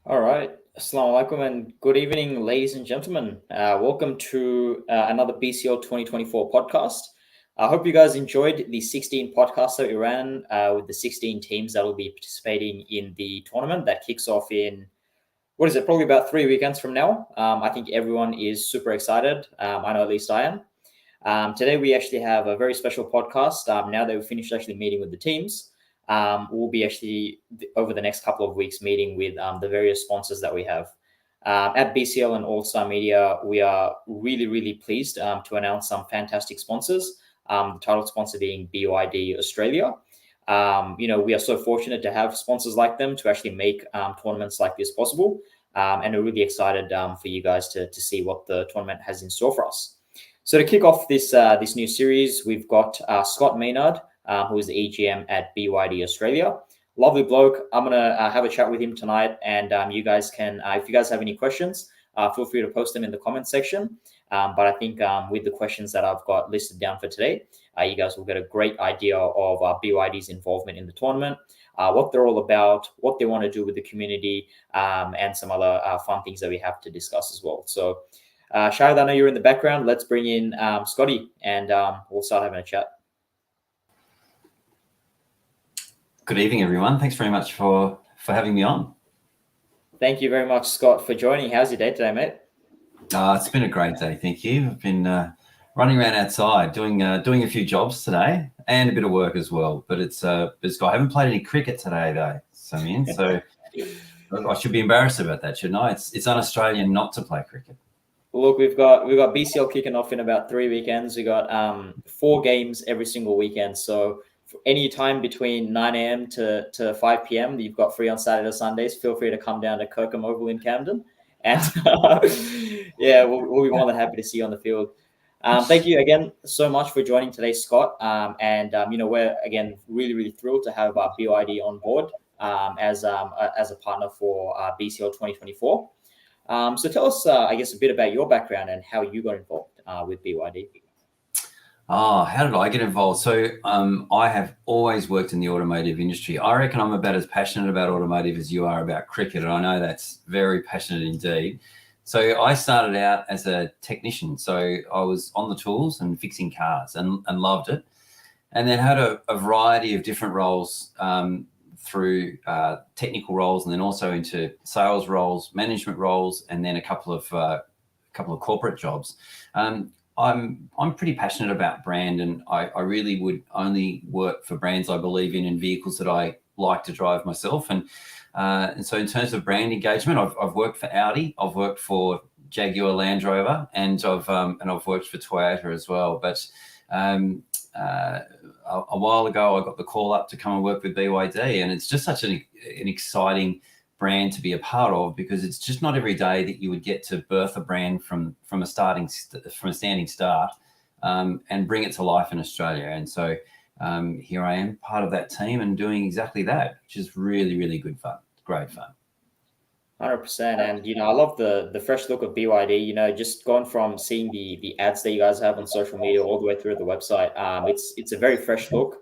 All right. Assalamu alaikum and good evening, ladies and gentlemen. Welcome to another BCL 2024 podcast. I hope you guys enjoyed the 16 podcasts that we ran with the 16 teams that will be participating in the tournament that kicks off in, what is it, probably about 3 weekends from now. I think everyone is super excited. I know at least I am. Today, we actually have a very special podcast. Now that we've finished actually meeting with the teams, we'll be actually over the next couple of weeks meeting with the various sponsors that we have. At BCL and All Star Media, we are really, really pleased to announce some fantastic sponsors. The title sponsor being BYD Australia. We are so fortunate to have sponsors like them to actually make tournaments like this possible. And we're really excited for you guys to see what the tournament has in store for us. So to kick off this new series, we've got Scott Maynard, who is the EGM at BYD Australia. Lovely bloke. I'm gonna have a chat with him tonight, and you guys can, if you guys have any questions, feel free to post them in the comment section. But I think with the questions that I've got listed down for today, you guys will get a great idea of BYD's involvement in the tournament, what they're all about, what they want to do with the community, and some other fun things that we have to discuss as well. So. Shahid, I know you're in the background. Let's bring in Scotty and we'll start having a chat. Good evening, everyone. Thanks very much for having me on. Thank you very much, Scott, for joining. How's your day today, mate? It's been a great day, thank you. I've been running around outside doing a few jobs today and a bit of work as well. But I haven't played any cricket today though, Samin. So I should be embarrassed about that, shouldn't I? It's un-Australian not to play cricket. Look, we've got BCL kicking off in about 3 weekends. We got 4 games every single weekend. So any time between 9 a.m. to 5 p.m. that you've got free on Saturday or Sundays, feel free to come down to Kirkham Oval in Camden. And yeah, we'll be more than happy to see you on the field. Thank you again so much for joining today, Scott. We're again really, really thrilled to have BYD on board as a partner for BCL 2024. So tell us, I guess, a bit about your background and how you got involved with BYD. How did I get involved? So I have always worked in the automotive industry. I reckon I'm about as passionate about automotive as you are about cricket, and I know that's very passionate indeed. So I started out as a technician. So I was on the tools and fixing cars and loved it, and then had a variety of different roles through technical roles, and then also into sales roles, management roles, and then a couple of corporate jobs. I'm pretty passionate about brand, and I really would only work for brands I believe in and vehicles that I like to drive myself. And so in terms of brand engagement, I've worked for Audi, I've worked for Jaguar Land Rover, and I've worked for Toyota as well. But a while ago, I got the call up to come and work with BYD, and it's just such an exciting brand to be a part of, because it's just not every day that you would get to birth a brand from a standing start and bring it to life in Australia. And so here I am, part of that team and doing exactly that, which is really, really good fun. Great fun. 100%. And, I love the fresh look of BYD, just going from seeing the ads that you guys have on social media all the way through the website. It's a very fresh look.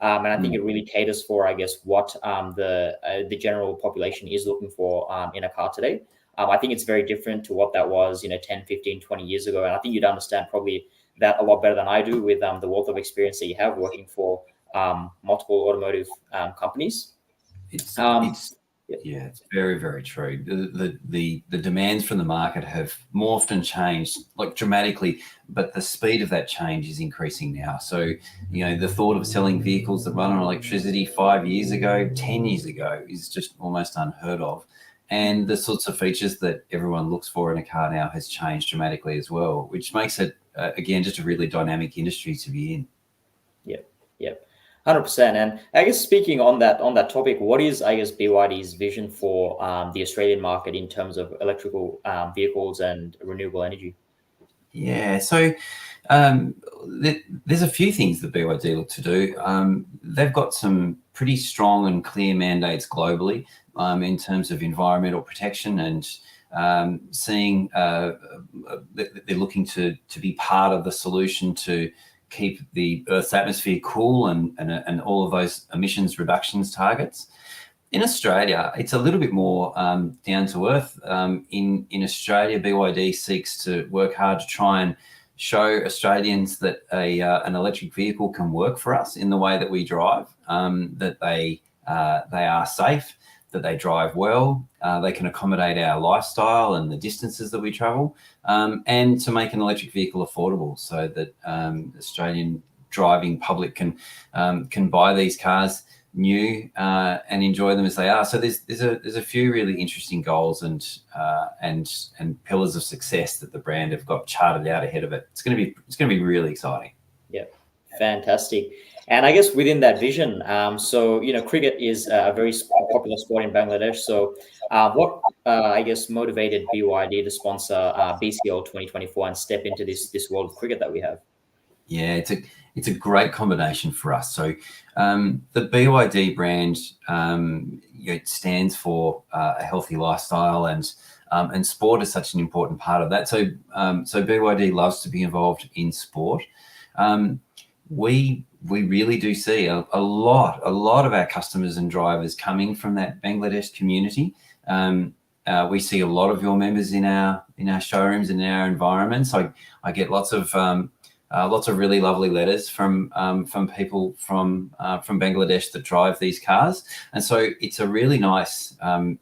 And I think it really caters for, I guess, what the general population is looking for in a car today. I think it's very different to what that was, 10, 15, 20 years ago. And I think you'd understand probably that a lot better than I do with the wealth of experience that you have working for multiple automotive companies. Yeah, it's very, very true. The demands from the market have morphed and changed like dramatically, but the speed of that change is increasing now. So, the thought of selling vehicles that run on electricity 5 years ago, 10 years ago is just almost unheard of. And the sorts of features that everyone looks for in a car now has changed dramatically as well, which makes it, again, just a really dynamic industry to be in. Yep. 100%. And I guess speaking on that topic, what is, I guess, BYD's vision for the Australian market in terms of electrical vehicles and renewable energy? Yeah, so there's a few things that BYD look to do. They've got some pretty strong and clear mandates globally in terms of environmental protection, and seeing that they're looking to be part of the solution to keep the Earth's atmosphere cool and all of those emissions reductions targets. In Australia, it's a little bit more down to earth. In Australia, BYD seeks to work hard to try and show Australians that an electric vehicle can work for us in the way that we drive, that they are safe, that they drive well, they can accommodate our lifestyle and the distances that we travel, and to make an electric vehicle affordable so that Australian driving public can buy these cars new and enjoy them as they are. So there's a few really interesting goals and pillars of success that the brand have got charted out ahead of it. It's going to be really exciting. Yeah, fantastic. And I guess within that vision, so cricket is a very popular sport in Bangladesh. So what I guess motivated BYD to sponsor BCL 2024 and step into this world of cricket that we have? Yeah, it's a great combination for us. So the BYD brand it stands for a healthy lifestyle, and sport is such an important part of that. So BYD loves to be involved in sport. We really do see a lot of our customers and drivers coming from that Bangladesh community. We see a lot of your members in our showrooms and in our environments. I get lots of really lovely letters from people from Bangladesh that drive these cars, and so it's a really nice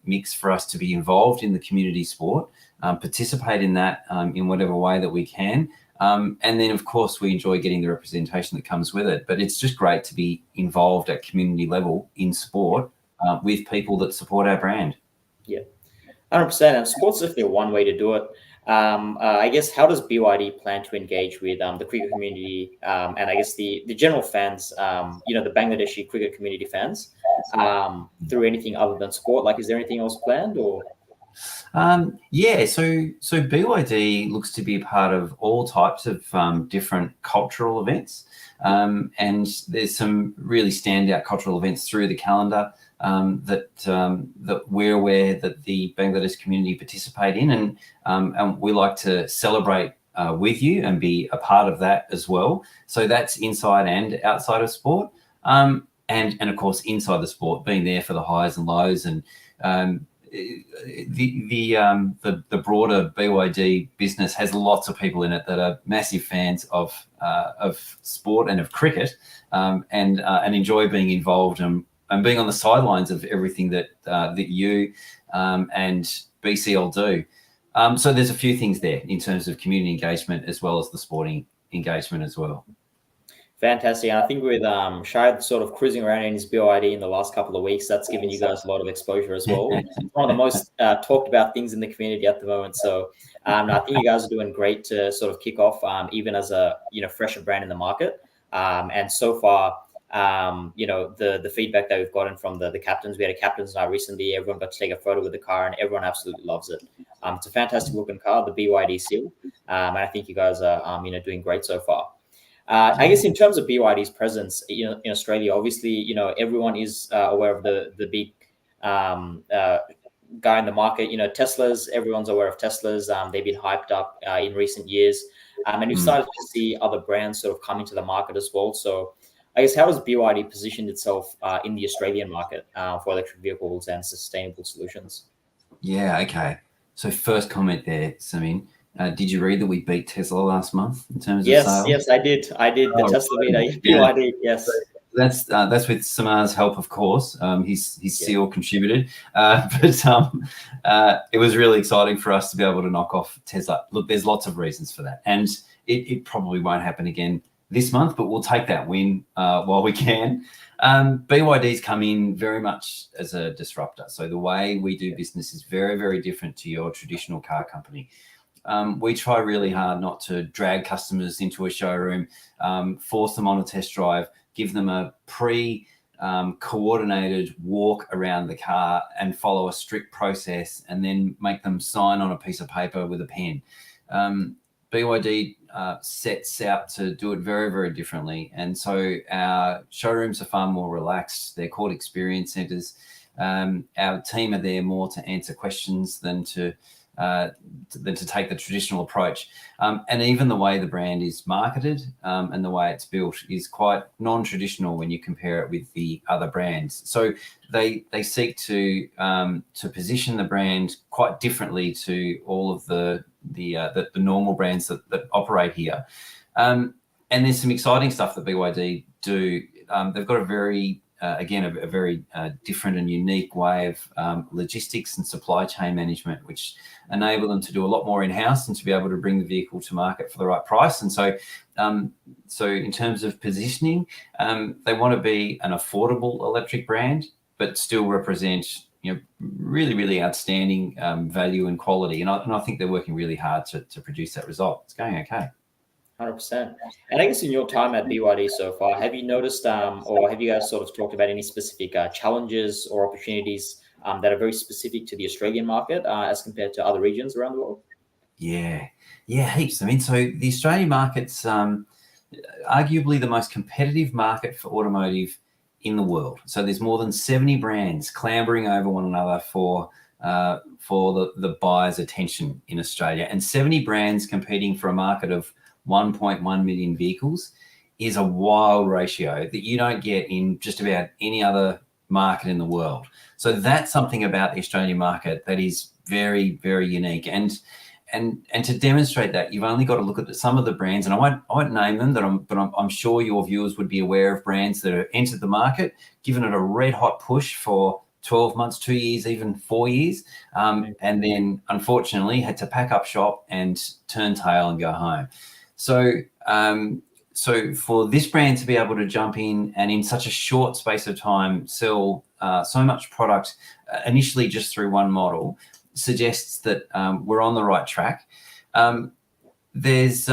mix for us to be involved in the community sport, participate in that in whatever way that we can, and then of course we enjoy getting the representation that comes with it. But it's just great to be involved at community level in sport with people that support our brand. Yeah, 100%. And sports is definitely one way to do it. I guess, how does BYD plan to engage with the cricket community and I guess the general fans, the Bangladeshi cricket community fans, through anything other than sport? Like, is there anything else planned or? So BYD looks to be a part of all types of different cultural events, and there's some really standout cultural events through the calendar that we're aware that the Bangladesh community participate in, and we like to celebrate with you and be a part of that as well. So that's inside and outside of sport, and of course inside the sport, being there for the highs and lows, and the broader BYD business has lots of people in it that are massive fans of sport and of cricket, and enjoy being involved and being on the sidelines of everything that you and BCL do. So there's a few things there in terms of community engagement as well as the sporting engagement as well. Fantastic. And I think with Shahid sort of cruising around in his BYD in the last couple of weeks, that's given you guys a lot of exposure as well. It's one of the most talked about things in the community at the moment. So I think you guys are doing great to sort of kick off, even as a fresher brand in the market. And so far, the feedback that we've gotten from the captains, we had a captain's night recently. Everyone got to take a photo with the car, and everyone absolutely loves it. It's a fantastic looking car, the BYD Seal, and I think you guys are doing great so far. I guess in terms of BYD's presence, in Australia, obviously, everyone is aware of the big guy in the market. Teslas. Everyone's aware of Teslas. They've been hyped up in recent years, and we've started to see other brands sort of come into the market as well. So, I guess, how has BYD positioned itself in the Australian market for electric vehicles and sustainable solutions? Yeah. Okay. So first comment there, Samin. Did you read that we beat Tesla last month in terms of sales? Yes, I did. The Tesla beat BYD. Yes. That's with Samar's help, of course. His CEO contributed, but it was really exciting for us to be able to knock off Tesla. Look, there's lots of reasons for that, and it probably won't happen again this month, but we'll take that win while we can. BYD's come in very much as a disruptor. So the way we do business is very, very different to your traditional car company. We try really hard not to drag customers into a showroom, force them on a test drive, give them a coordinated walk around the car and follow a strict process, and then make them sign on a piece of paper with a pen. BYD sets out to do it very, very differently. And so our showrooms are far more relaxed. They're called experience centers. Our team are there more to answer questions than to than to take the traditional approach. And even the way the brand is marketed and the way it's built is quite non-traditional when you compare it with the other brands. So they seek to position the brand quite differently to all of the normal brands that operate here. And there's some exciting stuff that BYD do. They've got a very a very different and unique way of logistics and supply chain management, which enable them to do a lot more in-house and to be able to bring the vehicle to market for the right price. And so, so in terms of positioning, they want to be an affordable electric brand, but still represent really, really outstanding value and quality. And I think they're working really hard to produce that result. It's going okay. 100%. And I guess in your time at BYD so far, have you noticed or have you guys sort of talked about any specific challenges or opportunities that are very specific to the Australian market as compared to other regions around the world? Yeah, heaps. I mean, so the Australian market's arguably the most competitive market for automotive in the world. So there's more than 70 brands clambering over one another for the buyer's attention in Australia, and 70 brands competing for a market of 1.1 million vehicles is a wild ratio that you don't get in just about any other market in the world. So that's something about the Australian market that is very, very unique. And to demonstrate that, you've only got to look at some of the brands, and I won't name them, but I'm sure your viewers would be aware of brands that have entered the market, given it a red hot push for 12 months, 2 years, even 4 years, and then unfortunately had to pack up shop and turn tail and go home. So for this brand to be able to jump in and in such a short space of time sell so much product initially just through one model suggests that we're on the right track. There's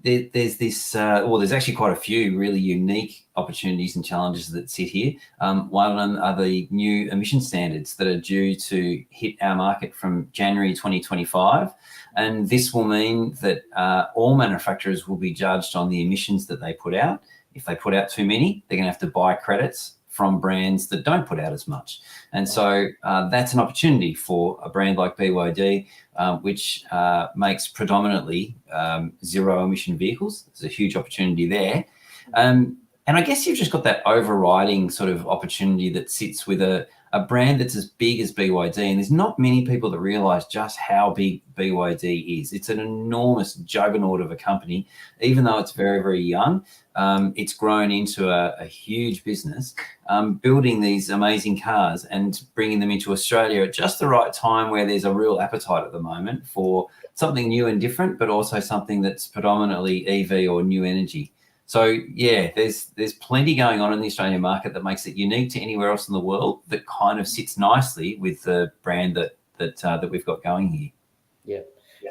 there's actually quite a few really unique opportunities and challenges that sit here. One of them are the new emission standards that are due to hit our market from January 2025. And this will mean that all manufacturers will be judged on the emissions that they put out. If they put out too many, they're going to have to buy credits from brands that don't put out as much. And so that's an opportunity for a brand like BYD, which makes predominantly zero emission vehicles. There's a huge opportunity there. And I guess you've just got that overriding sort of opportunity that sits with a brand that's as big as BYD. And there's not many people that realize just how big BYD is. It's an enormous juggernaut of a company. Even though it's very, very young, it's grown into a huge business, building these amazing cars and bringing them into Australia at just the right time, where there's a real appetite at the moment for something new and different, but also something that's predominantly EV or new energy. So yeah, there's plenty going on in the Australian market that makes it unique to anywhere else in the world, that kind of sits nicely with the brand that we've got going here. Yeah,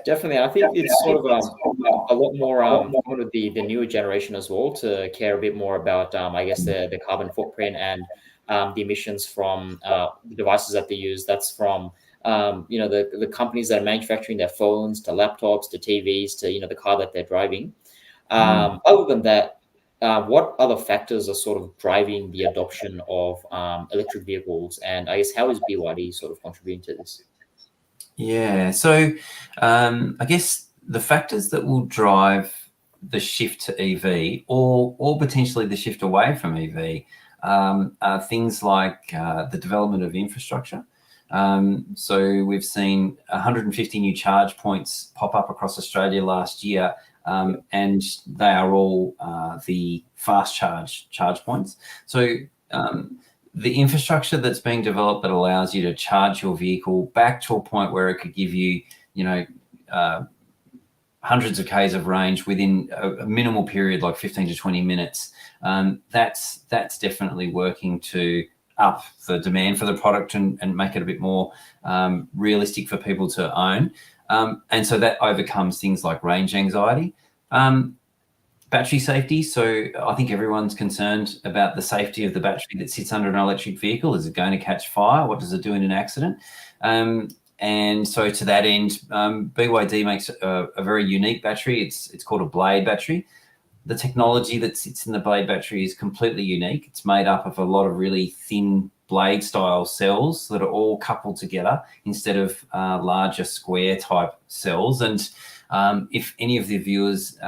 definitely. I think it's sort of a lot more one of the newer generation as well to care a bit more about I guess the carbon footprint and the emissions from the devices that they use. That's from the companies that are manufacturing their phones to laptops to TVs to the car that they're driving. Other than that, what other factors are sort of driving the adoption of electric vehicles? And I guess how is BYD sort of contributing to this? Yeah, so I guess the factors that will drive the shift to EV or potentially the shift away from EV are things like the development of infrastructure. So we've seen 150 new charge points pop up across Australia last year. And they are all the fast charge points. So the infrastructure that's being developed that allows you to charge your vehicle back to a point where it could give you, hundreds of Ks of range within a minimal period, like 15 to 20 minutes. That's definitely working to up the demand for the product and make it a bit more realistic for people to own. And so that overcomes things like range anxiety. Battery safety. So I think everyone's concerned about the safety of the battery that sits under an electric vehicle. Is it going to catch fire? What does it do in an accident? And so to that end, BYD makes a very unique battery. It's called a blade battery. The technology that sits in the blade battery is completely unique. It's made up of a lot of really thin blade style cells that are all coupled together instead of larger square type cells. And if any of the viewers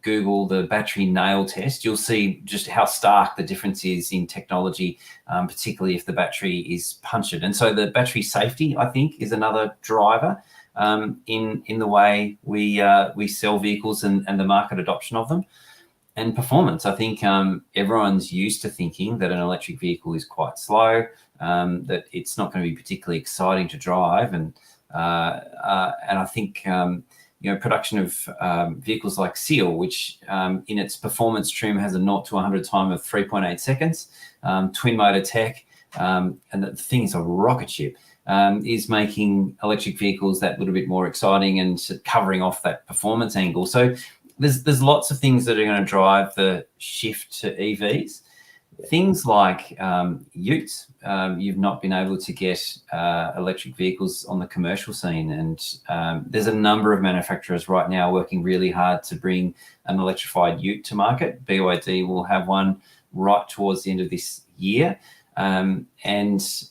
Google the battery nail test, you'll see just how stark the difference is in technology, particularly if the battery is punctured. And so the battery safety, I think, is another driver in the way we sell vehicles and the market adoption of them. And performance, I think everyone's used to thinking that an electric vehicle is quite slow, that it's not going to be particularly exciting to drive, and I think production of vehicles like Seal, which in its performance trim has a 0 to 100 time of 3.8 seconds, twin motor tech, and the thing is a rocket ship, is making electric vehicles that little bit more exciting and covering off that performance angle. So there's lots of things that are going to drive the shift to EVs. Things like utes, you've not been able to get electric vehicles on the commercial scene, and there's a number of manufacturers right now working really hard to bring an electrified ute to market. BYD will have one right towards the end of this year, and it's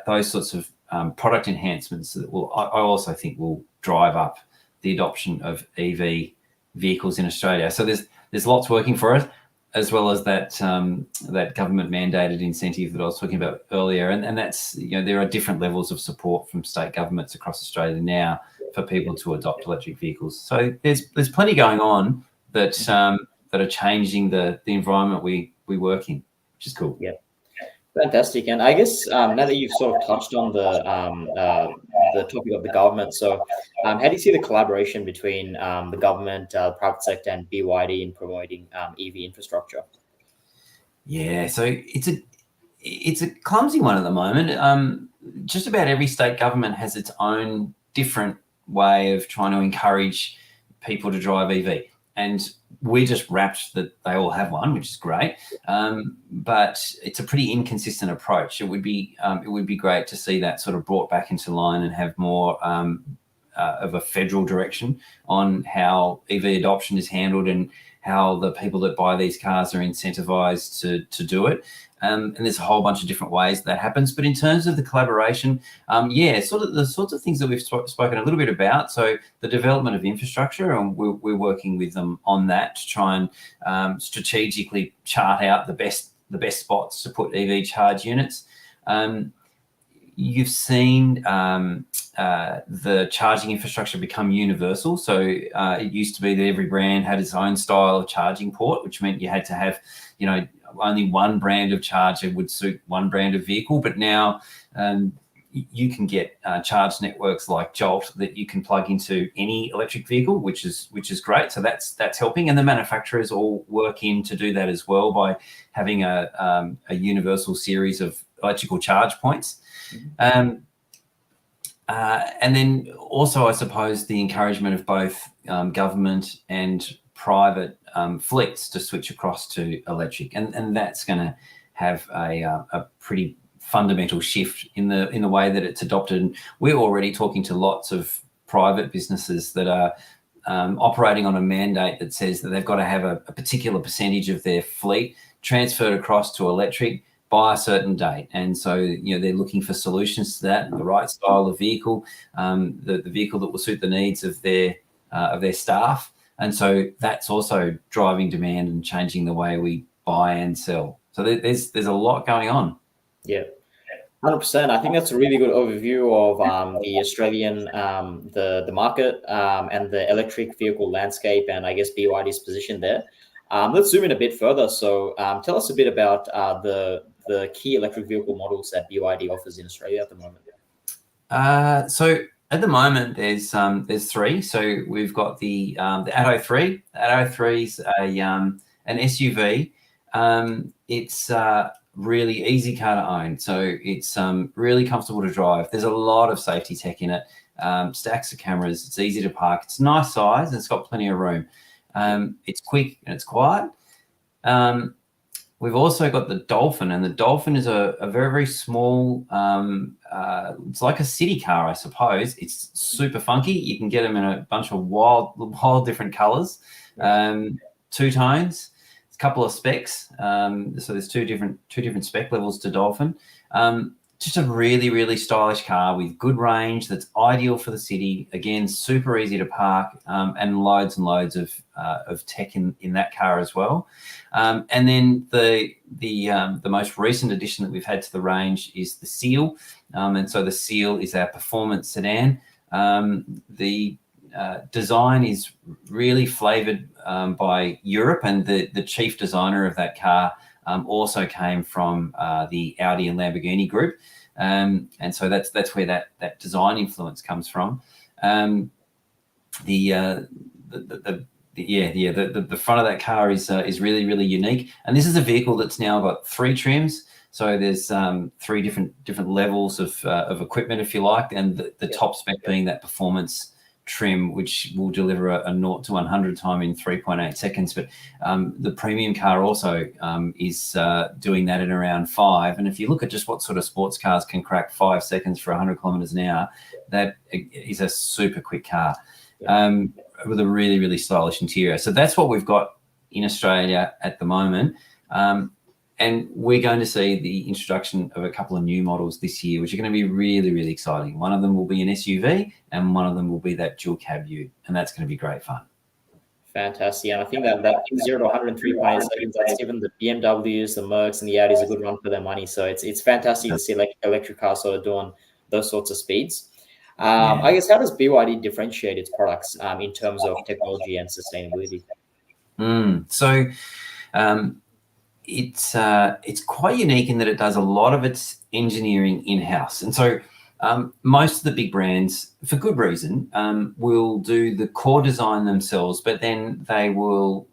those sorts of product enhancements that I also think will drive up the adoption of EV vehicles in Australia. So there's lots working for us, as well as that government mandated incentive that I was talking about earlier. And that's, there are different levels of support from state governments across Australia now for people to adopt electric vehicles. So there's plenty going on that are changing the environment we work in, which is cool. Yeah. Fantastic. And I guess now that you've sort of touched on the topic of the government, so how do you see the collaboration between the government, private sector, and BYD in promoting EV infrastructure? Yeah, so it's a clumsy one at the moment. Just about every state government has its own different way of trying to encourage people to drive EV. And we're just rapt that they all have one, which is great. But it's a pretty inconsistent approach. It would be great to see that sort of brought back into line and have more of a federal direction on how EV adoption is handled and how the people that buy these cars are incentivized to do it. And there's a whole bunch of different ways that happens. But in terms of the collaboration, sort of the sorts of things that we've spoken a little bit about. So the development of infrastructure, and we're working with them on that to try and strategically chart out the best spots to put EV charge units. You've seen the charging infrastructure become universal. So it used to be that every brand had its own style of charging port, which meant you had to have, only one brand of charger would suit one brand of vehicle. But now you can get charge networks like Jolt that you can plug into any electric vehicle, which is great. So that's helping, and the manufacturers all work in to do that as well by having a universal series of electrical charge points. And then also, I suppose, the encouragement of both government and private fleets to switch across to electric, and that's going to have a pretty fundamental shift in the way that it's adopted. And we're already talking to lots of private businesses that are operating on a mandate that says that they've got to have a particular percentage of their fleet transferred across to electric by a certain date. And so, they're looking for solutions to that, the right style of vehicle, the vehicle that will suit the needs of their staff. And so that's also driving demand and changing the way we buy and sell. So there's a lot going on. Yeah, 100%. I think that's a really good overview of the Australian the market and the electric vehicle landscape, and I guess BYD's position there. Let's zoom in a bit further. So tell us a bit about the key electric vehicle models that BYD offers in Australia at the moment. So at the moment, there's three. So we've got the Atto 3. The Atto 3 is an SUV. It's really easy car to own. So it's really comfortable to drive. There's a lot of safety tech in it. Stacks of cameras. It's easy to park. It's a nice size and it's got plenty of room. It's quick and it's quiet. We've also got the Dolphin, and the Dolphin is a very, very small, it's like a city car, I suppose. It's super funky. You can get them in a bunch of wild different colors, two tones. couple of specs. So there's two different spec levels to Dolphin. Just a really, really stylish car with good range that's ideal for the city. Again, super easy to park, and loads of tech in that car as well. And then the most recent addition that we've had to the range is the Seal. And so the Seal is our performance sedan. The design is really flavored by Europe, and the chief designer of that car also came from the Audi and Lamborghini group, and so that's where that design influence comes from. The front of that car is really, really unique, and this is a vehicle that's now got 3 trims. So there's 3 different levels of equipment, if you like, and the top spec being that performance trim, which will deliver a 0 to 100 time in 3.8 seconds. But the premium car also is doing that in around 5. And if you look at just what sort of sports cars can crack 5 seconds for 100 kilometers an hour, that is a super quick car with a really, really stylish interior. So that's what we've got in Australia at the moment. And we're going to see the introduction of a couple of new models this year, which are going to be really, really exciting. One of them will be an SUV, and one of them will be that dual cab ute, and that's going to be great fun. Fantastic. And I think that 0 to 103.8 seconds, that's even the BMWs, the Mercs, and the Audis a good run for their money. So it's fantastic to see electric cars sort of doing those sorts of speeds. I guess, how does BYD differentiate its products in terms of technology and sustainability? It's quite unique in that it does a lot of its engineering in-house. And so most of the big brands, for good reason, will do the core design themselves, but then they will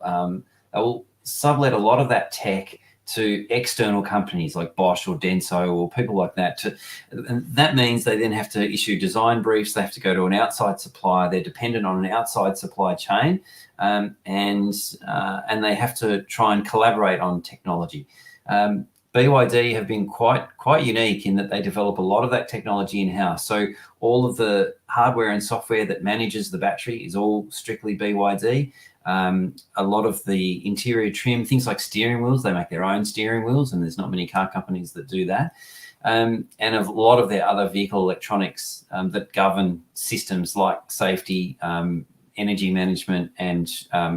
sublet a lot of that tech to external companies like Bosch or Denso or people like that. And that means they then have to issue design briefs. They have to go to an outside supplier. They're dependent on an outside supply chain, and they have to try and collaborate on technology. BYD have been quite unique in that they develop a lot of that technology in-house. So all of the hardware and software that manages the battery is all strictly BYD. A lot of the interior trim, things like steering wheels, they make their own steering wheels, and there's not many car companies that do that. And a lot of their other vehicle electronics that govern systems like safety, energy management, and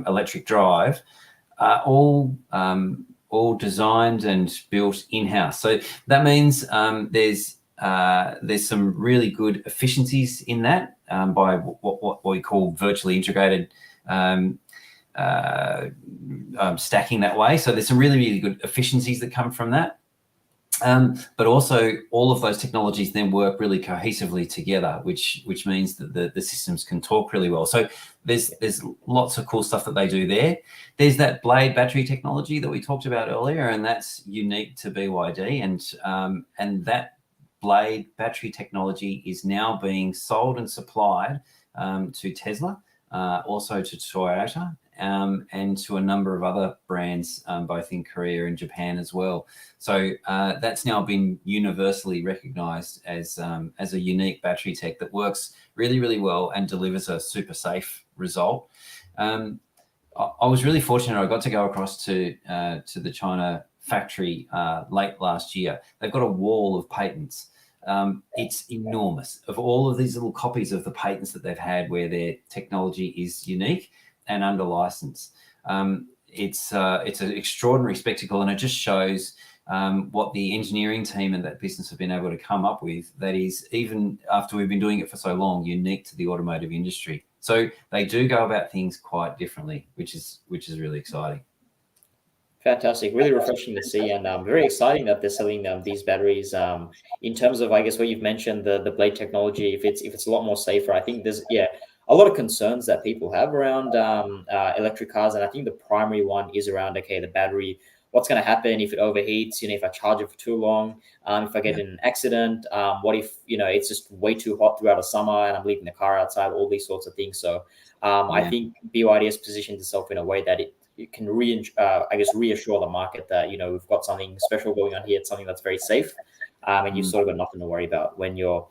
electric drive are all designed and built in-house. So that means there's some really good efficiencies in that by what we call virtually integrated stacking that way. So there's some really, really good efficiencies that come from that. But also all of those technologies then work really cohesively together, which means that the systems can talk really well. So there's lots of cool stuff that they do there. There's that blade battery technology that we talked about earlier, and that's unique to BYD. And that blade battery technology is now being sold and supplied to Tesla, also to Toyota, and to a number of other brands, both in Korea and Japan as well. So that's now been universally recognized as a unique battery tech that works really, really well and delivers a super safe result. I was really fortunate. I got to go across to the China factory late last year. They've got a wall of patents. It's enormous, of all of these little copies of the patents that they've had where their technology is unique and under license. It's an extraordinary spectacle, and it just shows what the engineering team and that business have been able to come up with that is, even after we've been doing it for so long, unique to the automotive industry. So they do go about things quite differently, which is really exciting. Fantastic, really refreshing to see, and very exciting that they're selling these batteries. In terms of, I guess, what you've mentioned, the blade technology, if it's a lot more safer, I think there's a lot of concerns that people have around electric cars, and I think the primary one is around the battery. What's going to happen if it overheats? If I charge it for too long, if I get in an accident, what if it's just way too hot throughout the summer and I'm leaving the car outside? All these sorts of things. So I think BYD has positioned itself in a way that it can reassure the market that we've got something special going on here. It's something that's very safe, and you've sort of got nothing to worry about when you're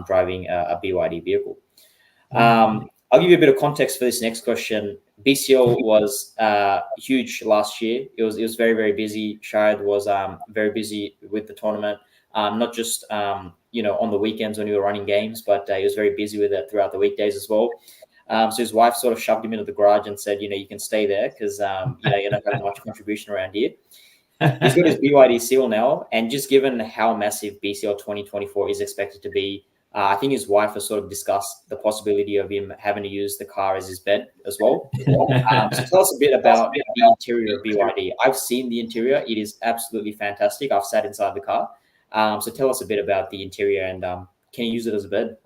driving a BYD vehicle. I'll give you a bit of context for this next question. BCL was huge last year. It was very, very busy. Shahid was very busy with the tournament, not just on the weekends when we were running games, but he was very busy with it throughout the weekdays as well. So his wife sort of shoved him into the garage and said, you can stay there because you're not having much contribution around here. He's got his BYD seal now, and just given how massive BCL 2024 is expected to be, I think his wife has sort of discussed the possibility of him having to use the car as his bed as well. So tell us a bit about the interior of BYD. I've seen the interior. It is absolutely fantastic. I've sat inside the car. So tell us a bit about the interior, and can you use it as a bed?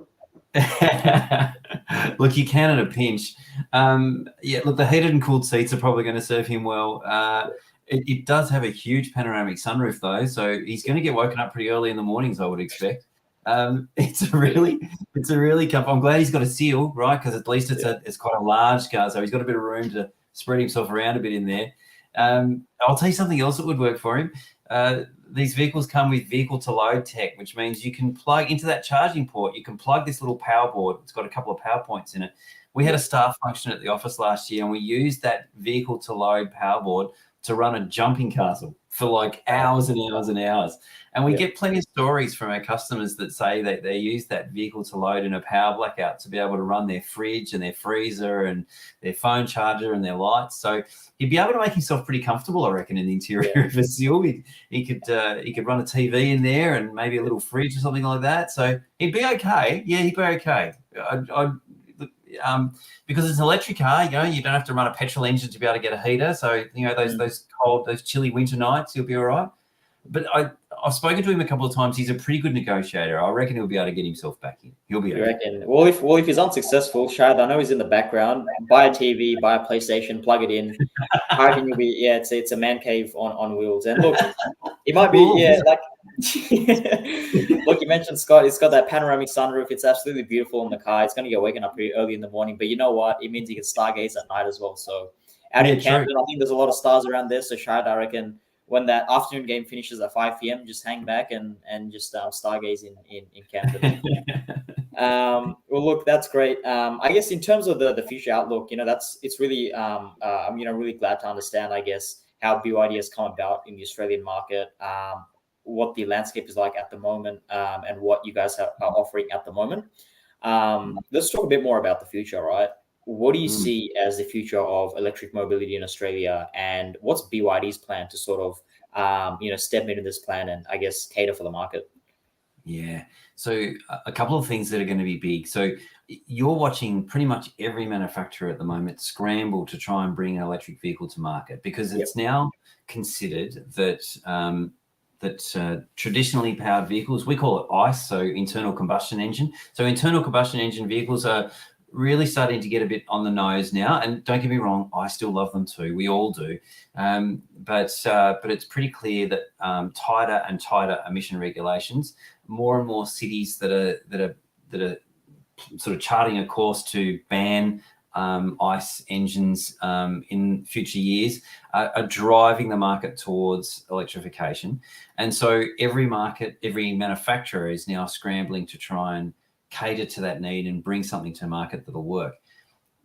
Look, you can at a pinch. Look, the heated and cooled seats are probably going to serve him well. It does have a huge panoramic sunroof, though, so he's going to get woken up pretty early in the mornings, I would expect. It's a really comfortable. I'm glad he's got a seal, right? Because at least it's quite a large car, so he's got a bit of room to spread himself around a bit in there. I'll tell you something else that would work for him. These vehicles come with vehicle to load tech, which means you can plug into that charging port. You can plug this little power board. It's got a couple of power points in it. We had a staff function at the office last year, and we used that vehicle to load power board to run a jumping castle for like hours and hours and hours. And we get plenty of stories from our customers that say that they use that vehicle to load in a power blackout to be able to run their fridge and their freezer and their phone charger and their lights. So he'd be able to make himself pretty comfortable, I reckon, in the interior of a seal. He could run a TV in there and maybe a little fridge or something like that. So he'd be okay. Yeah, he'd be okay. Because it's an electric car, you don't have to run a petrol engine to be able to get a heater. So, those chilly winter nights, he'll be all right. But I've spoken to him a couple of times. He's a pretty good negotiator. I reckon he'll be able to get himself back in. He'll be okay. You reckon? Well, if he's unsuccessful, Shahid, I know he's in the background. Buy a TV, buy a PlayStation, plug it in. I reckon you'll be. Yeah, it's a man cave on wheels. And look, it might be. Yeah, like. Look, you mentioned Scott. It's got that panoramic sunroof. It's absolutely beautiful in the car. It's going to get waken up pretty early in the morning, but you know what? It means you can stargaze at night as well. So out in Camden, I think there's a lot of stars around there. So Shahid, I reckon when that afternoon game finishes at 5 p.m., just hang back and just stargaze in Camden. Well, look, that's great. I guess in terms of the future outlook, it's really I'm really glad to understand, I guess, how BYD has come about in the Australian market. What the landscape is like at the moment, and what you guys are offering at the moment. Let's talk a bit more about the future, right? What do you see as the future of electric mobility in Australia, and what's BYD's plan to sort of, step into this plan and, I guess, cater for the market? Yeah. So a couple of things that are going to be big. So you're watching pretty much every manufacturer at the moment scramble to try and bring an electric vehicle to market, because it's now considered that traditionally powered vehicles, we call it ICE, so internal combustion engine. So internal combustion engine vehicles are really starting to get a bit on the nose now. And don't get me wrong, I still love them too. We all do. But it's pretty clear that tighter and tighter emission regulations, more and more cities that are sort of charting a course to ban ICE engines in future years are driving the market towards electrification. And so every manufacturer is now scrambling to try and cater to that need and bring something to market that'll work.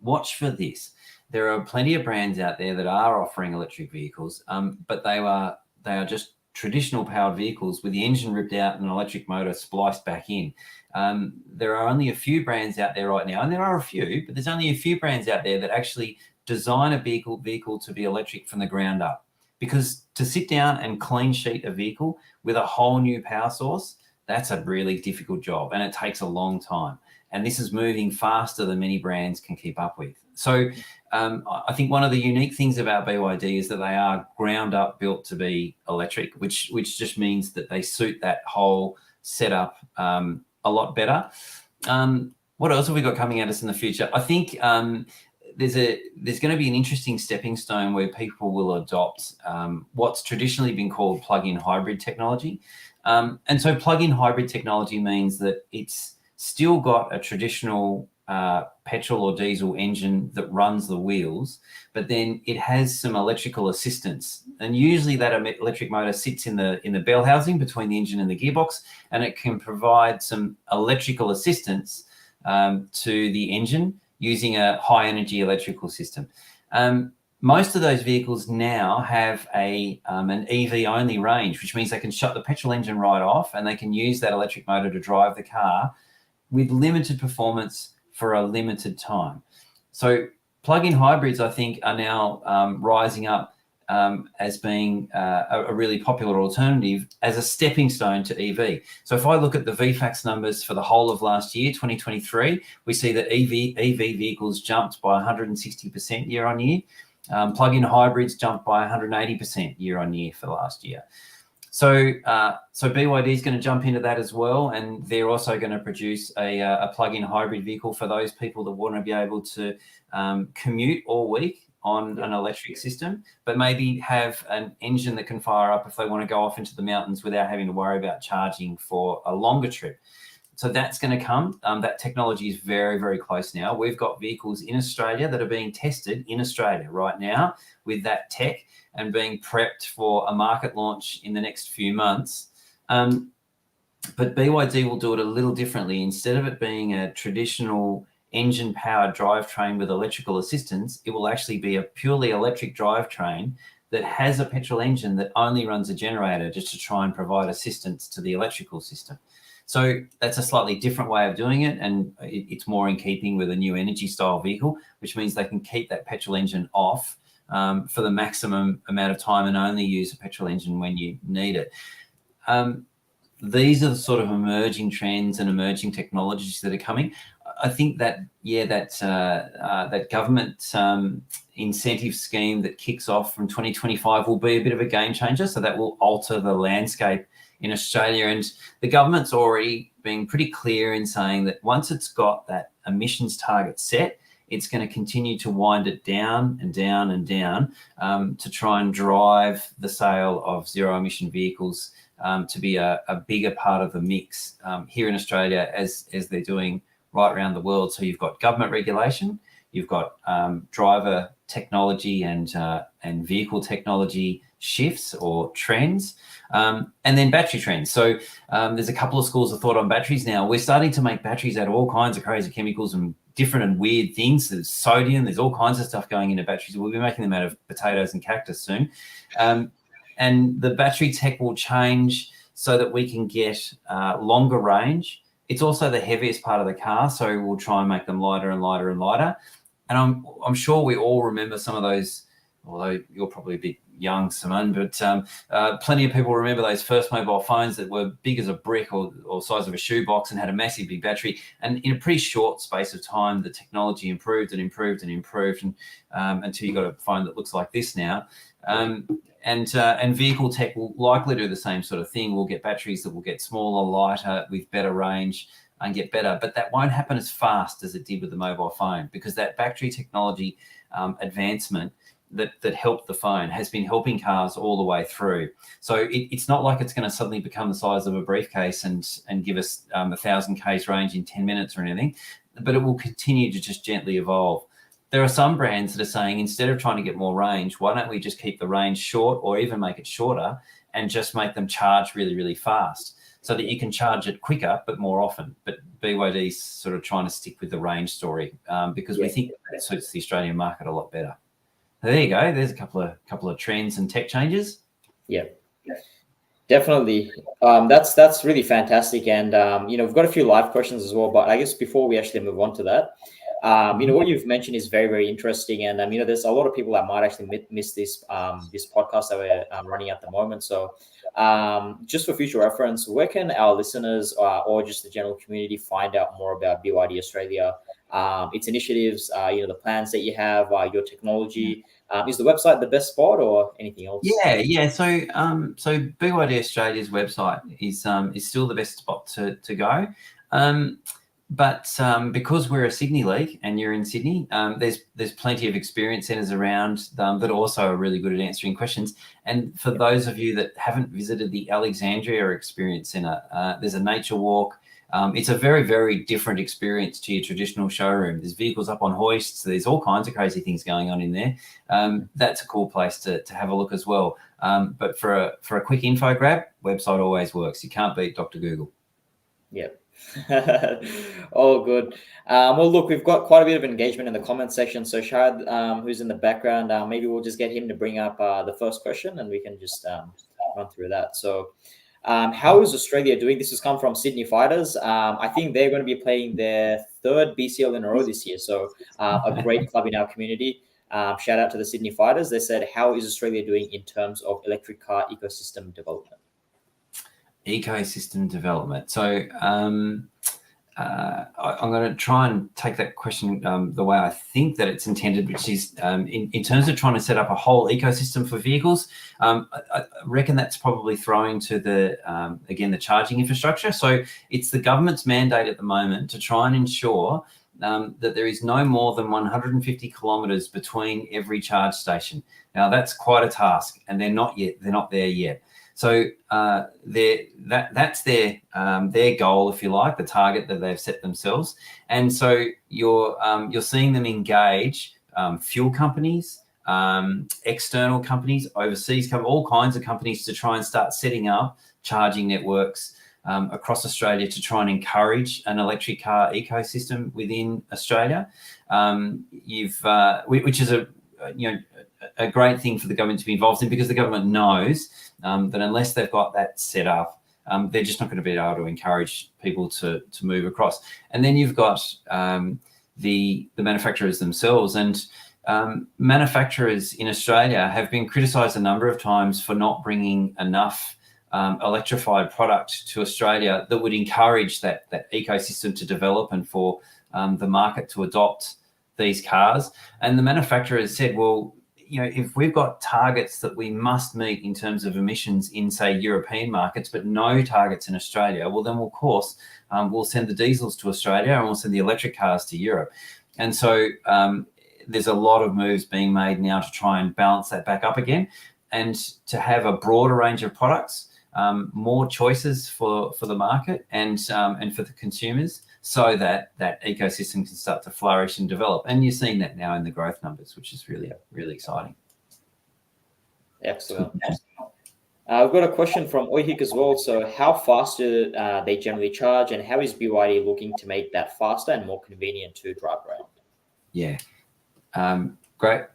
Watch for this. There are plenty of brands out there that are offering electric vehicles, but they are just traditional powered vehicles with the engine ripped out and an electric motor spliced back in. There are only a few brands out there right now, and there are a few, but there's only a few brands out there that actually design a vehicle to be electric from the ground up. Because to sit down and clean sheet a vehicle with a whole new power source, that's a really difficult job, and it takes a long time. And this is moving faster than many brands can keep up with. So I think one of the unique things about BYD is that they are ground up built to be electric, which just means that they suit that whole setup a lot better. What else have we got coming at us in the future? I think there's going to be an interesting stepping stone where people will adopt what's traditionally been called plug-in hybrid technology. And so plug-in hybrid technology means that it's still got a traditional petrol or diesel engine that runs the wheels, but then it has some electrical assistance. And usually that electric motor sits in the bell housing between the engine and the gearbox, and it can provide some electrical assistance to the engine using a high energy electrical system. Most of those vehicles now have an EV only range, which means they can shut the petrol engine right off and they can use that electric motor to drive the car with limited performance for a limited time. So plug-in hybrids, I think, are now rising up as being a really popular alternative as a stepping stone to EV. So if I look at the VFAX numbers for the whole of last year, 2023, we see that EV vehicles jumped by 160% year on year. Plug-in hybrids jumped by 180% year on year for last year. So BYD is going to jump into that as well, and they're also going to produce a plug-in hybrid vehicle for those people that want to be able to commute all week on an electric system, but maybe have an engine that can fire up if they want to go off into the mountains without having to worry about charging for a longer trip. So that's going to come. That technology is very, very close now. We've got vehicles in Australia that are being tested in Australia right now with that tech and being prepped for a market launch in the next few months. But BYD will do it a little differently. Instead of it being a traditional engine-powered drivetrain with electrical assistance, it will actually be a purely electric drivetrain that has a petrol engine that only runs a generator just to try and provide assistance to the electrical system. So that's a slightly different way of doing it, and it's more in keeping with a new energy style vehicle, which means they can keep that petrol engine off for the maximum amount of time and only use a petrol engine when you need it. These are the sort of emerging trends and emerging technologies that are coming. I think that, that government incentive scheme that kicks off from 2025 will be a bit of a game changer. So that will alter the landscape in Australia. And the government's already been pretty clear in saying that once it's got that emissions target set, it's going to continue to wind it down and down and down to try and drive the sale of zero emission vehicles to be a bigger part of the mix here in Australia as they're doing right around the world. So you've got government regulation, you've got driver technology and vehicle technology shifts or trends, and then battery trends. So there's a couple of schools of thought on batteries now. We're starting to make batteries out of all kinds of crazy chemicals and different and weird things. There's sodium, there's all kinds of stuff going into batteries. We'll be making them out of potatoes and cactus soon. And the battery tech will change so that we can get longer range. It's also the heaviest part of the car, so we'll try and make them lighter and lighter and lighter. And I'm sure we all remember some of those, although you're probably a bit young, Samin, but plenty of people remember those first mobile phones that were big as a brick or size of a shoebox and had a massive big battery. And in a pretty short space of time, the technology improved and improved and improved until you got a phone that looks like this now. And vehicle tech will likely do the same sort of thing. We'll get batteries that will get smaller, lighter, with better range and get better. But that won't happen as fast as it did with the mobile phone, because that battery technology advancement that helped the phone has been helping cars all the way through. So it's not like it's going to suddenly become the size of a briefcase and give us 1,000 k's range in 10 minutes or anything, but it will continue to just gently evolve. There are some brands that are saying, instead of trying to get more range, why don't we just keep the range short or even make it shorter and just make them charge really, really fast so that you can charge it quicker but more often. But BYD's sort of trying to stick with the range story because we think that suits the Australian market a lot better. So there you go. There's a couple of trends and tech changes. Yeah, definitely. That's really fantastic. And, we've got a few live questions as well, but I guess before we actually move on to that, what you've mentioned is very, very interesting. And, there's a lot of people that might actually miss this podcast that we're running at the moment. So just for future reference, where can our listeners or just the general community find out more about BYD Australia, its initiatives, the plans that you have, your technology? Is the website the best spot or anything else? Yeah. So BYD Australia's website is still the best spot to go. But because we're a Sydney league and you're in Sydney, there's plenty of experience centres around that also are really good at answering questions. And for those of you that haven't visited the Alexandria Experience Centre, there's a nature walk. It's a very, very different experience to your traditional showroom. There's vehicles up on hoists. There's all kinds of crazy things going on in there. That's a cool place to have a look as well. But for a quick info grab, website always works. You can't beat Dr. Google. Yeah. All good. Well, look, we've got quite a bit of engagement in the comment section. So Shad, who's in the background, maybe we'll just get him to bring up the first question, and we can just run through that. So, how is Australia doing? This has come from Sydney Fighters. I think they're going to be playing their third BCL in a row this year. So, a great club in our community. Shout out to the Sydney Fighters. They said, how is Australia doing in terms of electric car ecosystem development? Ecosystem development. So I'm going to try and take that question the way I think that it's intended, which is in terms of trying to set up a whole ecosystem for vehicles. I reckon that's probably throwing to the, again, the charging infrastructure. So it's the government's mandate at the moment to try and ensure that there is no more than 150 kilometres between every charge station. Now that's quite a task, and they're not there yet. So that's their goal, if you like, the target that they've set themselves. And so you're seeing them engage fuel companies, external companies, overseas, all kinds of companies to try and start setting up charging networks across Australia to try and encourage an electric car ecosystem within Australia. Which is a great thing for the government to be involved in, because the government knows that unless they've got that set up, they're just not going to be able to encourage people to move across. And then you've got the manufacturers themselves, and manufacturers in Australia have been criticised a number of times for not bringing enough electrified product to Australia that would encourage that ecosystem to develop and for the market to adopt these cars. And the manufacturers said, well, if we've got targets that we must meet in terms of emissions in, say, European markets, but no targets in Australia, well, then, of course, we'll send the diesels to Australia and we'll send the electric cars to Europe. And so there's a lot of moves being made now to try and balance that back up again, and to have a broader range of products, more choices for the market and for the consumers, so that ecosystem can start to flourish and develop. And you're seeing that now in the growth numbers, which is really, really exciting. Excellent. I've got a question from Oihik as well. So how fast do they generally charge, and how is BYD looking to make that faster and more convenient to drive around? Yeah, great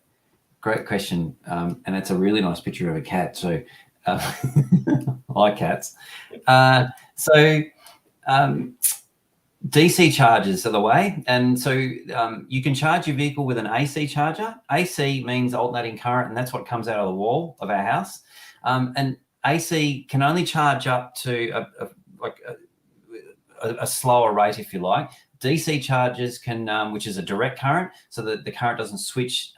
question. And it's a really nice picture of a cat. So I like cats. DC chargers are the way. And so you can charge your vehicle with an AC charger. AC means alternating current, and that's what comes out of the wall of our house. And AC can only charge up to a slower rate, if you like. DC chargers can, which is a direct current, so that the current doesn't switch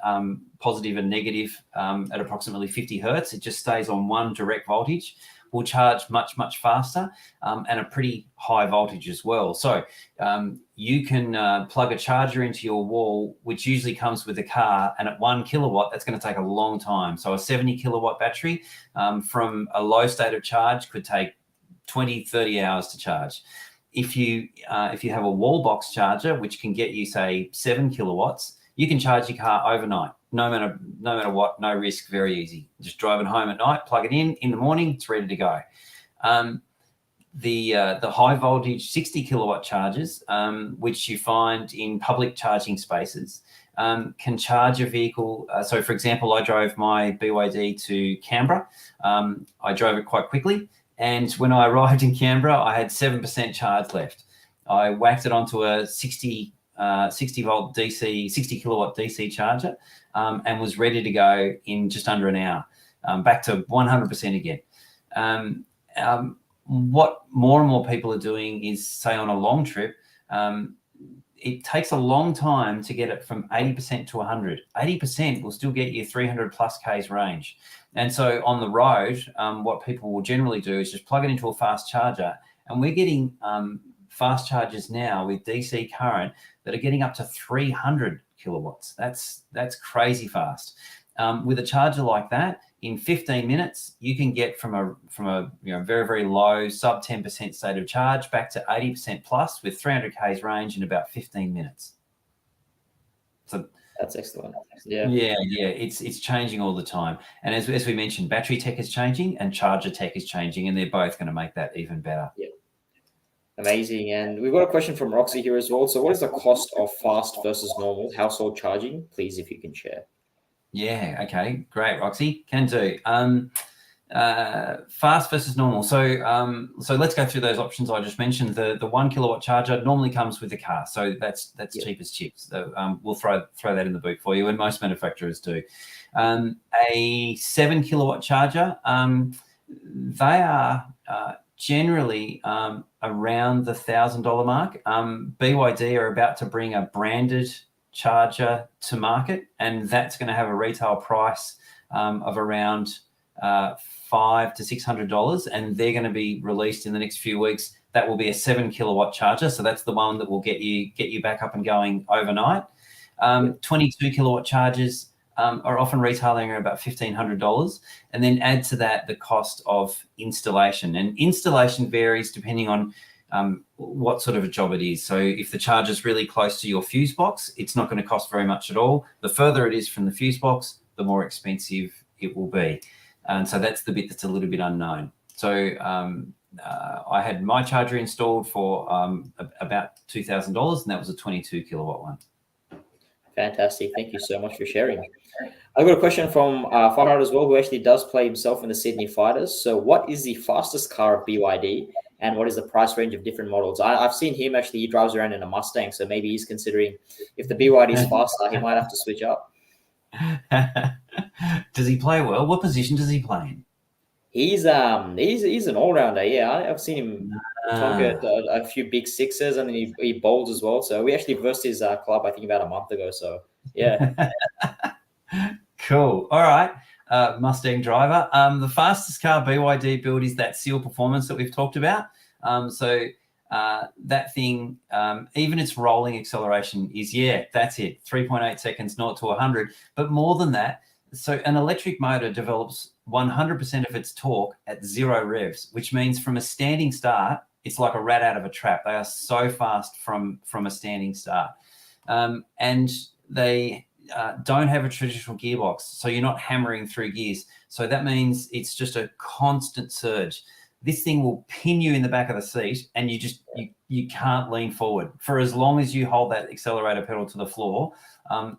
positive and negative at approximately 50 hertz. It just stays on one direct voltage. Will charge much, much faster and a pretty high voltage as well. So you can plug a charger into your wall, which usually comes with the car, and at 1 kilowatt, that's going to take a long time. So a 70 kilowatt battery from a low state of charge could take 20, 30 hours to charge. If you have a wall box charger, which can get you, say, 7 kilowatts, you can charge your car overnight. No matter what, no risk, very easy. Just drive it home at night, plug it in the morning, it's ready to go. The high voltage 60 kilowatt chargers, which you find in public charging spaces, can charge a vehicle. So, for example, I drove my BYD to Canberra. I drove it quite quickly, and when I arrived in Canberra, I had 7% charge left. I whacked it onto a 60 volt DC, 60 kilowatt DC charger, and was ready to go in just under an hour, back to 100% again. What more and more people are doing is, say, on a long trip, it takes a long time to get it from 80% to 100. 80% will still get you 300 plus Ks range. And so on the road, what people will generally do is just plug it into a fast charger. And we're getting fast chargers now with DC current that are getting up to 300 kilowatts. That's crazy fast. With a charger like that, in 15 minutes, you can get from a very, very low sub 10% state of charge back to 80% plus with 300 Ks range in about 15 minutes. So that's excellent. Yeah. It's changing all the time. And as we mentioned, battery tech is changing and charger tech is changing, and they're both going to make that even better. Yeah. Amazing. And we've got a question from Roxy here as well. So what is the cost of fast versus normal household charging? Please, if you can share. Yeah, okay, great, Roxy. Can do. Fast versus normal. So let's go through those options I just mentioned. The 1 kilowatt charger normally comes with the car, so that's cheap as chips. So we'll throw that in the boot for you, and most manufacturers do. A 7 kilowatt charger, they are generally around the $1,000 mark. BYD are about to bring a branded charger to market, and that's going to have a retail price of around $500 to $600, and they're going to be released in the next few weeks. That will be a 7 kilowatt charger, so that's the one that will get you back up and going overnight. 22 kilowatt chargers are often retailing at about $1,500, and then add to that the cost of installation. And installation varies depending on what sort of a job it is. So if the charger is really close to your fuse box, it's not going to cost very much at all. The further it is from the fuse box, the more expensive it will be. And so that's the bit that's a little bit unknown. So I had my charger installed for about $2,000, and that was a 22 kilowatt one. Fantastic. Thank you so much for sharing. I've got a question from Farhad as well, who actually does play himself in the Sydney Fighters. So what is the fastest car of BYD, and what is the price range of different models? I've seen him actually, he drives around in a Mustang, so maybe he's considering if the BYD is faster, he might have to switch up. Does he play well? What position does he play in? He's an all-rounder. Yeah, I've seen him target a few big sixes, and then he bowls as well. So we actually versed his club, I think, about a month ago. So yeah. Cool. All right. Mustang driver. The fastest car BYD build is that Seal Performance that we've talked about. That thing, even its rolling acceleration is, that's it, 3.8 seconds, 0 to 100. But more than that, so an electric motor develops 100% of its torque at 0 revs, which means from a standing start, it's like a rat out of a trap. They are so fast from a standing start. And they don't have a traditional gearbox, so you're not hammering through gears. So that means it's just a constant surge. This thing will pin you in the back of the seat, and you can't lean forward. For as long as you hold that accelerator pedal to the floor,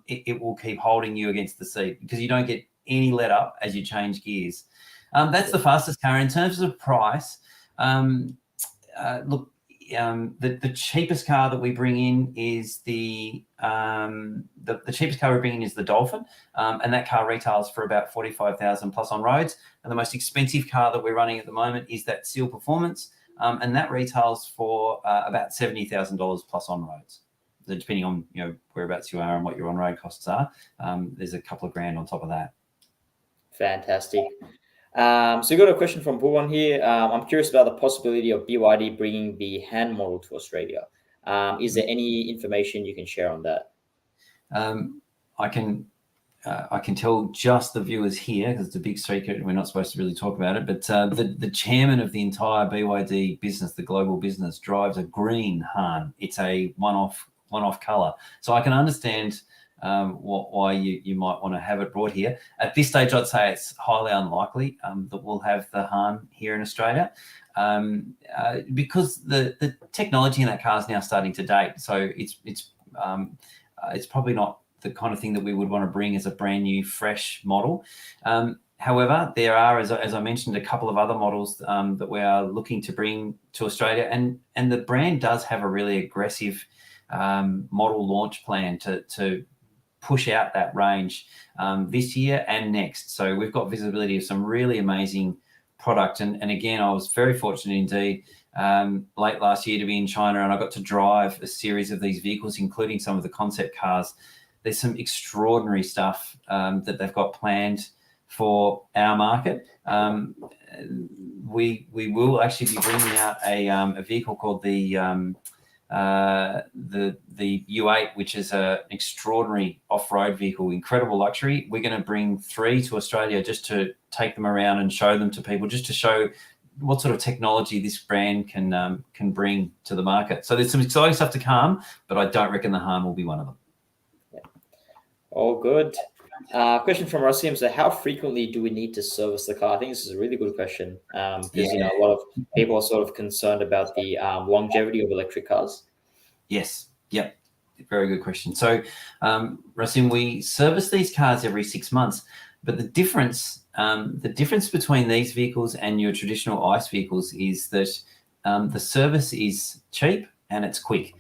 it will keep holding you against the seat because you don't get any let up as you change gears. That's the fastest car. In terms of price, look, the cheapest car that we bring in is the cheapest car we bring in is the Dolphin, and that car retails for about $45,000 plus on roads. And the most expensive car that we're running at the moment is that Seal Performance, and that retails for about $70,000 plus on roads. So depending on whereabouts you are and what your on-road costs are, there's a couple of grand on top of that. Fantastic. So we got a question from Bhuvan here. I'm curious about the possibility of BYD bringing the hand model to Australia. Is there any information you can share on that? I can tell just the viewers here, because it's a big secret and we're not supposed to really talk about it, but the chairman of the entire BYD business, the global business, drives a green Han. It's a one-off color. So I can understand why you might want to have it brought here. At this stage, I'd say it's highly unlikely that we'll have the Han here in Australia, because the technology in that car is now starting to date. So it's probably not the kind of thing that we would want to bring as a brand new, fresh model. However, there are, as I mentioned, a couple of other models that we are looking to bring to Australia, and the brand does have a really aggressive model launch plan to push out that range this year and next. So we've got visibility of some really amazing product. And again, I was very fortunate indeed late last year to be in China, and I got to drive a series of these vehicles, including some of the concept cars. There's some extraordinary stuff that they've got planned for our market. We will actually be bringing out a vehicle called the U8, which is an extraordinary off-road vehicle, incredible luxury. We're going to bring 3 to Australia just to take them around and show them to people, just to show what sort of technology this brand can bring to the market. So there's some exciting stuff to come, but I don't reckon the Han will be one of them. All good. Question from Rasim. So how frequently do we need to service the car? I think this is a really good question because, a lot of people are sort of concerned about the longevity of electric cars. Yes. Yep. Very good question. So, Rasim, we service these cars every 6 months, but the difference between these vehicles and your traditional ICE vehicles is that the service is cheap and it's quick,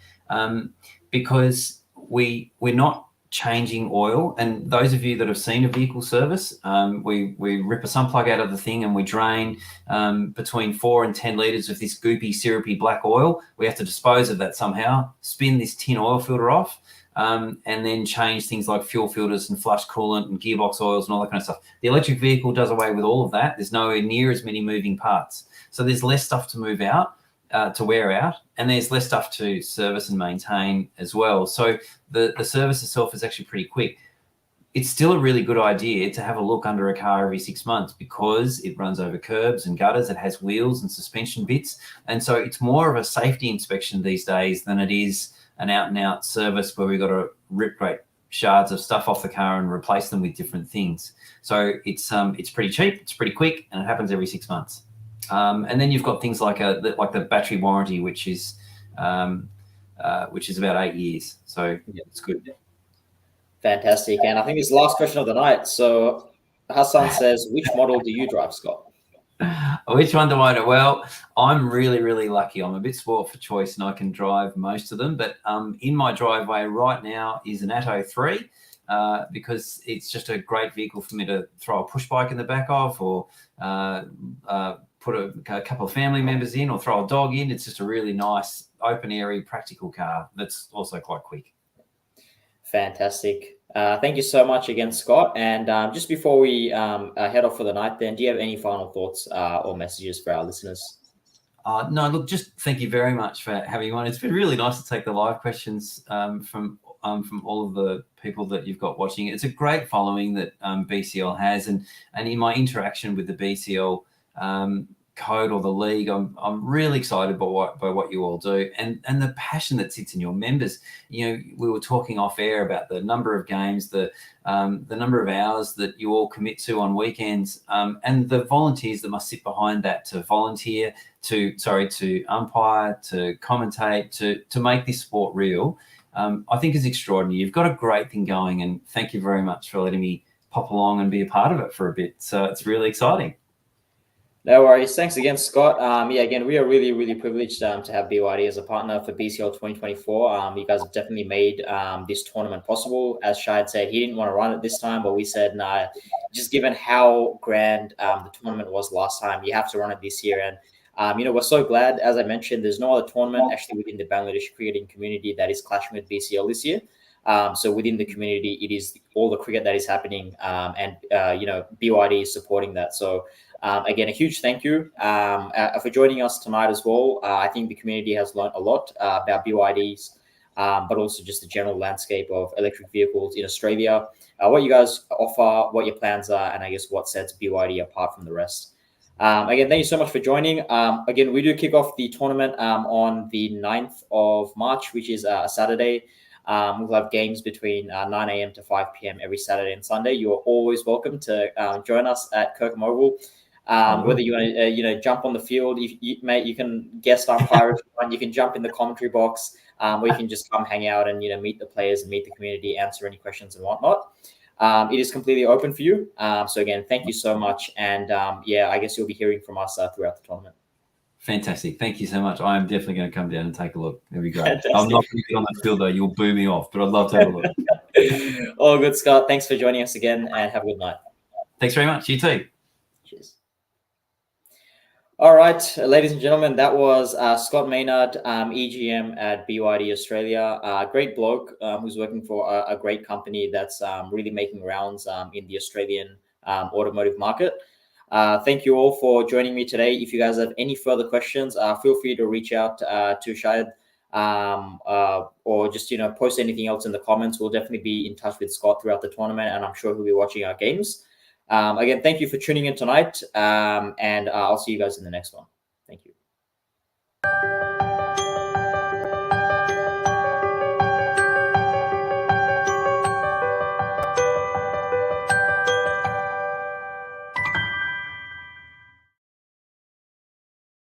because we're not changing oil. And those of you that have seen a vehicle service, we rip a sun plug out of the thing and we drain between 4 and 10 litres of this goopy, syrupy black oil. We have to dispose of that somehow, spin this tin oil filter off, and then change things like fuel filters and flush coolant and gearbox oils and all that kind of stuff. The electric vehicle does away with all of that. There's nowhere near as many moving parts. So there's less stuff to move out, to wear out, and there's less stuff to service and maintain as well. So the service itself is actually pretty quick. It's still a really good idea to have a look under a car every 6 months because it runs over curbs and gutters. It has wheels and suspension bits. And so it's more of a safety inspection these days than it is an out-and-out service where we've got to rip great shards of stuff off the car and replace them with different things. So it's pretty cheap, it's pretty quick, and it happens every 6 months. And then you've got things like the battery warranty, which is about 8 years. So it's good. Fantastic. And I think this is the last question of the night. So Hassan says, which model do you drive, Scott? Which one do I do? Well, I'm really, really lucky. I'm a bit spoiled for choice and I can drive most of them. But in my driveway right now is an Atto 3 because it's just a great vehicle for me to throw a push bike in the back of, or put a couple of family members in, or throw a dog in. It's just a really nice, open, airy, practical car that's also quite quick. Fantastic. Thank you so much again, Scott. And just before we head off for the night, then, do you have any final thoughts or messages for our listeners? No, look, just thank you very much for having me on. It's been really nice to take the live questions from all of the people that you've got watching. It's a great following that BCL has, and in my interaction with the BCL code or the league, I'm really excited by what you all do, and the passion that sits in your members. We were talking off air about the number of games, the number of hours that you all commit to on weekends, and the volunteers that must sit behind that to volunteer, to umpire, to commentate, to make this sport real. I think is extraordinary. You've got a great thing going, and thank you very much for letting me pop along and be a part of it for a bit. So it's really exciting. No worries. Thanks again, Scott. Again, we are really, really privileged to have BYD as a partner for BCL 2024. You guys have definitely made this tournament possible. As Shahid said, he didn't want to run it this time, but we said, nah, just given how grand the tournament was last time, you have to run it this year. And, we're so glad, as I mentioned, there's no other tournament actually within the Bangladesh cricketing community that is clashing with BCL this year. So within the community, it is all the cricket that is happening, and BYD is supporting that. So again, a huge thank you for joining us tonight as well. I think the community has learned a lot about BYDs, but also just the general landscape of electric vehicles in Australia, what you guys offer, what your plans are, and I guess what sets BYD apart from the rest. Again, thank you so much for joining. Again, we do kick off the tournament on the 9th of March, which is a Saturday. We'll have games between 9 a.m. to 5 p.m. every Saturday and Sunday. You are always welcome to join us at Kirkham Oval. Whether you want to, jump on the field, you can guest umpire if you want. You can jump in the commentary box, or you can just come hang out and meet the players and meet the community, answer any questions and whatnot. It is completely open for you. So again, thank you so much, and I guess you'll be hearing from us throughout the tournament. Fantastic. Thank you so much. I am definitely going to come down and take a look. It'll be great. Fantastic. I'm not going to get on the field, though. You'll boo me off, but I'd love to have a look. All good, Scott. Thanks for joining us again, and have a good night. Thanks very much. You too. Cheers. All right, ladies and gentlemen, that was Scott Maynard, EGM at BYD Australia. Great bloke who's working for a great company that's really making rounds in the Australian automotive market. Thank you all for joining me today. If you guys have any further questions, feel free to reach out to Shahid, or just post anything else in the comments. We'll definitely be in touch with Scott throughout the tournament, and I'm sure he'll be watching our games. Again, thank you for tuning in tonight, and I'll see you guys in the next one.